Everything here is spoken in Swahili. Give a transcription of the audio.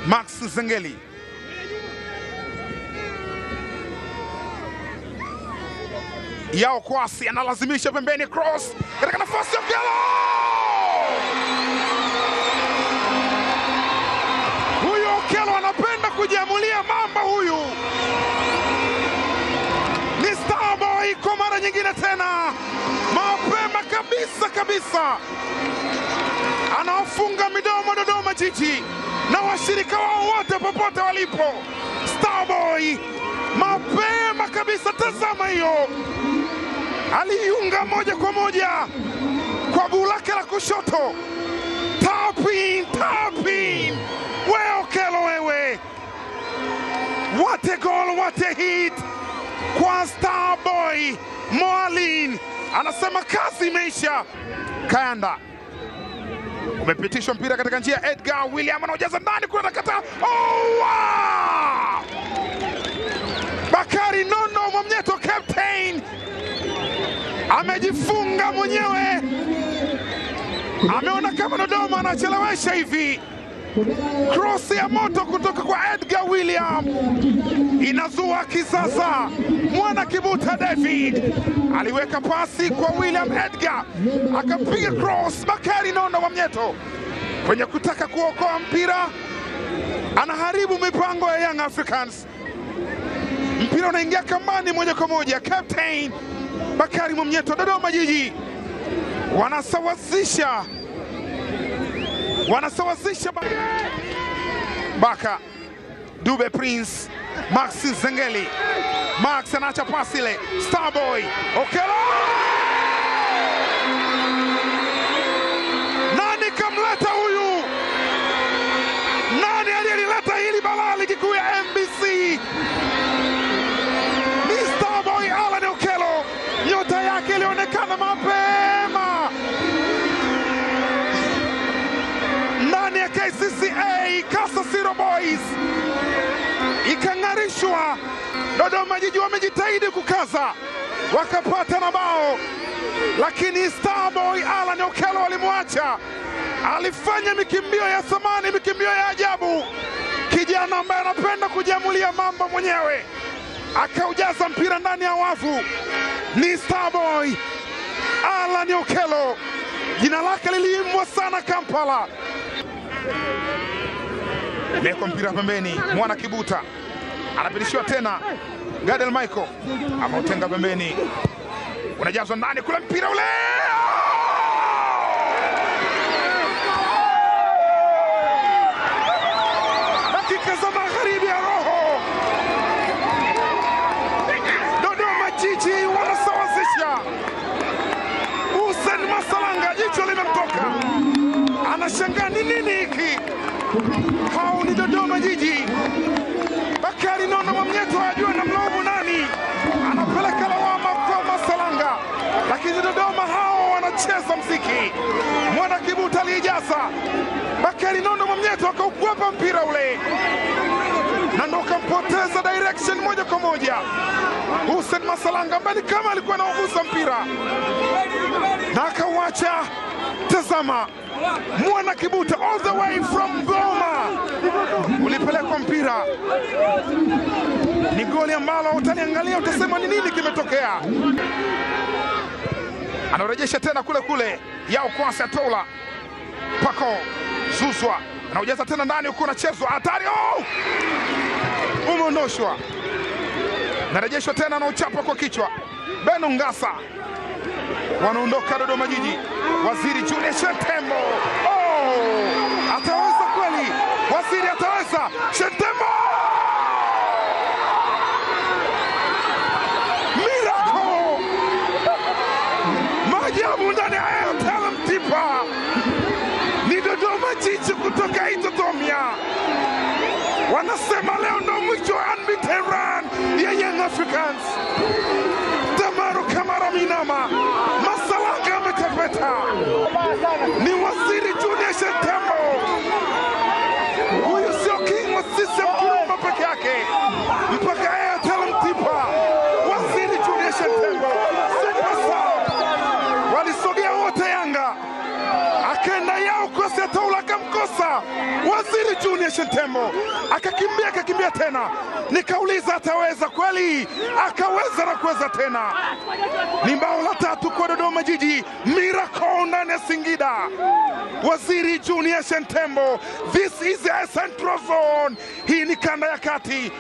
Max Zengeli. Yao Kwasi analazimisha pembeni, cross katika nafasi ya Okello. Huyu Okello anapenda kujiamulia mamba huyu. Ni Starboy kwa mara nyingine tena. Mapema kabisa. Anawafunga midomo Dodoma Jiji na washirika wao wote popote walipo. Starboy mapema kabisa, tazama hiyo. Aliunga moja kwa moja kwa guu lake la kushoto. Tapin. We Okello wewe. What a goal, what a hit kwa Starboy. Moalin anasema kazi imeisha. Kayanda umepitishwa mpira katika njia, Edgar William anaojaza ndani kule nakata. Oh, wow! Bakari Nondo Mwamnyeto captain amejifunga mwenyewe. Ameona kama Dodoma anachelewesha hivi. Cross ya moto kutoka kwa Edgar William inazua kisasa. Mwana Kibuta David aliweka pasi kwa William Edgar, akapiga cross. Bakari Nondo Mwamnyeto kwenye kutaka kuokoa mpira anaharibu mipango ya Young Africans. Mpira unaingia kambani moja kwa moja. Captain Bakari Mwamnyeto, Dodoma Jiji wanasawazisha. Baka Dube Prince, Max Zengeli. Max anaacha pasi ile. Starboy Okello. Nani kamleta huyu? Nani aliyeleta hili balaa ligi kuu ya MBC? Ni Starboy Alan Okello. Nyota yake ilionekana mapema ndani ya KCCA Kasasiro Boys, ikang'arishwa. Dodoma Jiji wamejitahidi kukaza, wakapata na bao, lakini Starboy Alan Okello alimwacha. Alifanya mikimbio ya thamani, mikimbio ya ajabu. Kijana ambaye anapenda kujiamulia mambo mwenyewe, akaujaza mpira ndani ya wavu. Ni Starboy Alan Okello, jina lake liliimbwa sana Kampala. Leko mpira pembeni, Mwana Kibuta anapitishiwa tena. Gadel Michael ameutenga pembeni, unajazwa ndani kule, mpira ule dakika za magharibi ya roho. Dodoma Jiji wanasawazisha. Hussein Masalanga jicho limemtoka, anashangaa ni nini hiki. Hao ni Dodoma Jiji. Bakari Nondo Mwamnyeto hajua na mlaumu nani, anapeleka lawama kwa Masalanga, lakini Dodoma hao wanacheza mziki. Mwana Kibuta aliijaza, Bakari Nondo Mwamnyeto akaukwepa mpira ule na ndo kampoteza direction moja kwa moja. Hussein Masalanga mbali kama alikuwa anaugusa mpira na akauacha. Tazama, Mwana Kibuta all the way from Goma ulipelekwa mpira. Ni goli ambalo utaliangalia utasema ni nini kimetokea. Anarejesha tena kule Yao Kwasi Atola. Pako Zuzwa anaujaza tena ndani, huko unachezwa hatari. Oh! Umeondoshwa. Narejeshwa tena na uchapa kwa kichwa. Beno Ngasa. Wanaondoka Dodoma Jiji. Waziri Julius Shetembo. Oh! Ataweza kweli? Waziri ataweza. Shetembo! Miracle! Maajabu ndani ya Airtel Mtipa. Ni Dodoma Jiji kutoka Itotomia. Wanasema leo ndo mwisho wa unbeaten run ya Young Africans. Damaru Kamara Minama, Masalanga ametepeta. Ni Waziri Julius Shetembo. Huyu sio king wa system Kirumba peke yake, mpaka Airtel Mtipa. Waziri Julius Shetembo, super sub. Walisogea wote Yanga, akaenda Yao Kwasi Atola akamkosa. Waziri Junior Shentembo akakimbia tena, nikauliza ataweza kweli, akaweza na kuweza tena. Ni bao la 3 kwa Dodoma Jiji, miracle ndani ya Singida. Waziri Junior Shentembo, this is a central zone. Hii ni kanda ya kati.